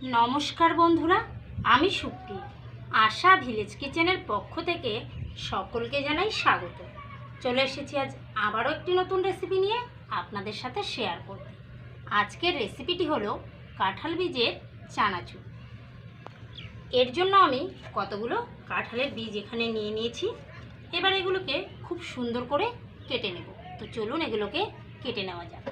নমস্কার বন্ধুরা, আমি সুপ্তি। আশা ভিলেজ কিচেনের পক্ষ থেকে সকলকে জানাই স্বাগত। চলে এসেছি আজ আবারও একটি নতুন রেসিপি নিয়ে আপনাদের সাথে শেয়ার করতে। আজকের রেসিপিটি হলো কাঁঠাল বীজের চানাচুর। এর জন্য আমি কতগুলো কাঁঠালের বীজ এখানে নিয়ে নিয়েছি। এবার এগুলোকে খুব সুন্দর করে কেটে নেব। তো চলুন এগুলোকে কেটে নেওয়া যাক।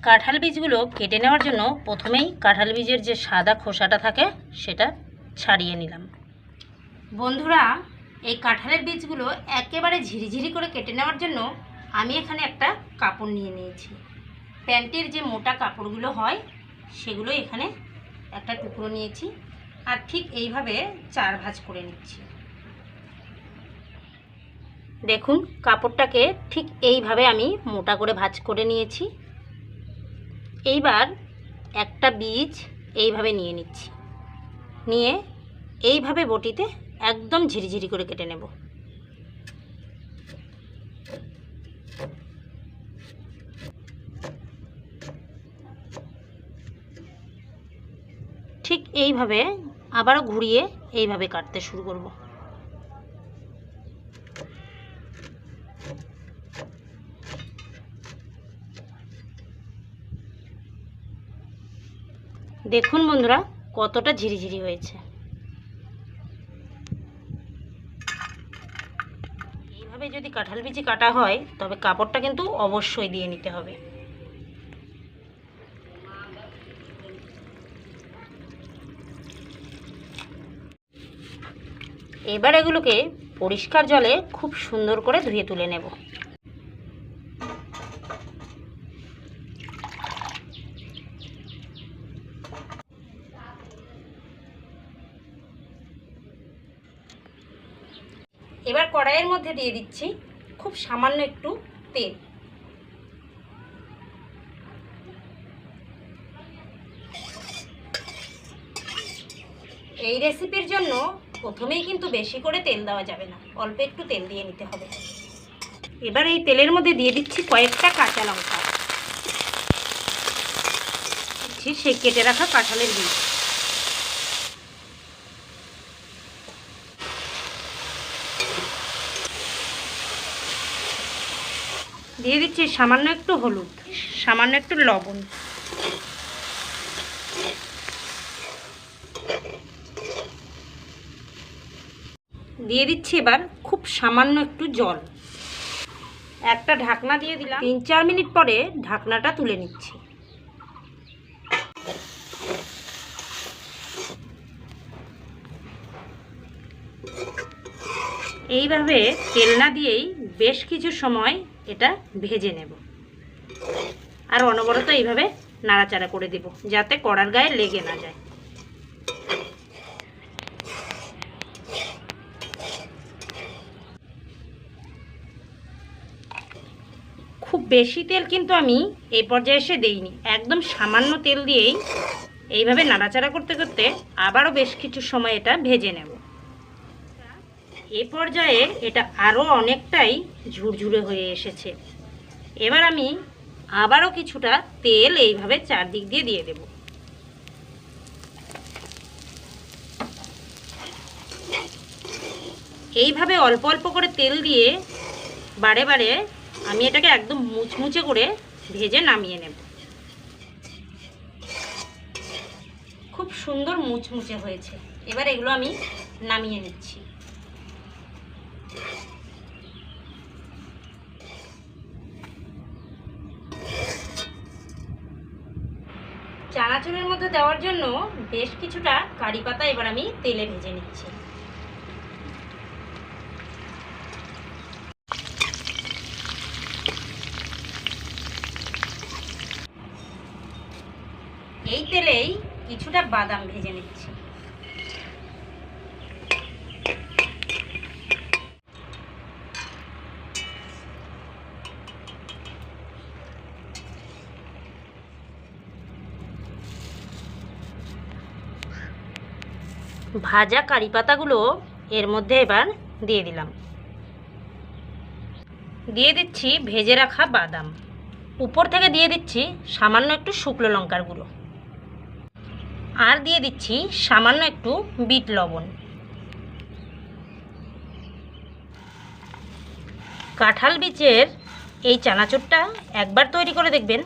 কাঁঠাল বীজগুলো কেটে নেওয়ার জন্য প্রথমেই কাঁঠাল বীজের যে সাদা খোসাটা থাকে সেটা ছাড়িয়ে নিলাম। বন্ধুরা, এই কাঁঠালের বীজগুলো একেবারে ঝিরিঝিরি করে কেটে নেওয়ার জন্য আমি এখানে একটা কাপড় নিয়ে নিয়েছি। প্যান্টের যে মোটা কাপড়গুলো হয় সেগুলো এখানে একটা টুকরো নিয়েছি, আর ঠিক এইভাবে 4 ভাঁজ করে নিচ্ছি। দেখুন, কাপড়টাকে ঠিক এইভাবে আমি মোটা করে ভাঁজ করে নিয়েছি। এইবার একটা বীজ এইভাবে নিয়ে নিচ্ছি, নিয়ে এইভাবে বটিতে একদম ঝিরিঝিরি করে কেটে নেব। ঠিক এইভাবে আবারও ঘুরিয়ে এইভাবে কাটতে শুরু করব। দেখুন বন্ধুরা, কতটা ঝিরিঝিরি হয়েছে। এইভাবে যদি কাঁঠাল বিচি কাটা হয় তবে কাপড়টা কিন্তু অবশ্যই দিয়ে নিতে হবে। এবার এগুলোকে পরিষ্কার জলে খুব সুন্দর করে ধুয়ে তুলে নেব। এবার কড়াইয়ের মধ্যে দিয়ে দিচ্ছি খুব সামান্য একটু তেল। এই রেসিপির জন্য প্রথমেই কিন্তু বেশি করে তেল দেওয়া যাবে না, অল্প একটু তেল দিয়ে নিতে হবে। এবার এই তেলের মধ্যে দিয়ে দিচ্ছি কয়েকটা কাঁচা লঙ্কা, সেই কেটে রাখা কাঁঠালের বীজ। দিয়ে দিচ্ছি সামান্য একটু হলুদ, সামান্য একটু লবণ, দিয়ে দিচ্ছি এবার খুব সামান্য একটু জল। একটা ঢাকনা দিয়ে দিলাম। 3-4 মিনিট পরে ঢাকনাটা তুলে নিচ্ছি। এইভাবে তেল না দিয়েই বেশ কিছু সময় এটা ভেজে নেব, আর অনবরত এইভাবে নাড়াচাড়া করে দেব যাতে কড়ার গায়ে লেগে না যায়। খুব বেশি তেল কিন্তু আমি এই পর্যায়ে এসে দেইনি, একদম সামান্য তেল দিয়েই এইভাবে নাড়াচাড়া করতে করতে আবারও বেশ কিছু সময় এটা ভেজে নেব। এই পর্যায়ে এটা আরও অনেকটাই ঝুরঝুরে হয়ে এসেছে। এবার আমি আবারও কিছুটা তেল এইভাবে চারদিক দিয়ে দিয়ে দেব। এইভাবে অল্প অল্প করে তেল দিয়ে বারে বারে আমি এটাকে একদম মুচমুচে করে ভেজে নামিয়ে নেব। খুব সুন্দর মুচমুচে হয়েছে। এবার এগুলো আমি নামিয়ে নিচ্ছি। চানাচুরের মধ্যে দেওয়ার জন্য বেশ কিছুটা কারি পাতা এবার আমি তেলে ভেজে নিচ্ছি। এই তেলেই কিছুটা বাদাম ভেজে নিচ্ছি। ভাজা কারি পাতাগুলো এর মধ্যে এবার দিয়ে দিলাম। দিয়ে দিচ্ছি ভেজে রাখা বাদাম, উপর থেকে দিয়ে দিচ্ছি সামান্য একটু শুকনো লঙ্কার গুঁড়ো, আর দিয়ে দিচ্ছি সামান্য একটু বিট লবণ। কাঁঠাল বীজের এই চানাচুরটা একবার তৈরি করে দেখবেন,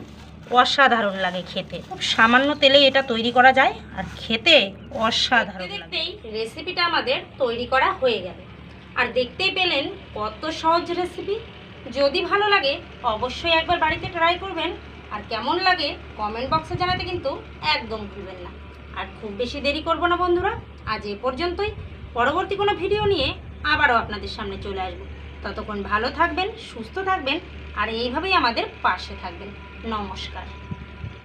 অসাধারণ লাগে খেতে। খুব সামান্য তেলেই এটা তৈরি করা যায় আর খেতে অসাধারণ লাগে। রেসিপিটা আমাদের তৈরি করা হয়ে গেল, আর দেখতেই পেলেন কত সহজ রেসিপি। যদি ভালো লাগে অবশ্যই একবার বাড়িতে ট্রাই করবেন, আর কেমন লাগে কমেন্ট বক্সে জানাতে কিন্তু একদম ভুলবেন না। আর খুব বেশি দেরি করব না বন্ধুরা, আজ এ পর্যন্তই। পরবর্তী কোনো ভিডিও নিয়ে আবারও আপনাদের সামনে চলে আসবো। ততক্ষণ ভালো থাকবেন, সুস্থ থাকবেন, আর এইভাবেই আমাদের পাশে থাকবেন। নমস্কার।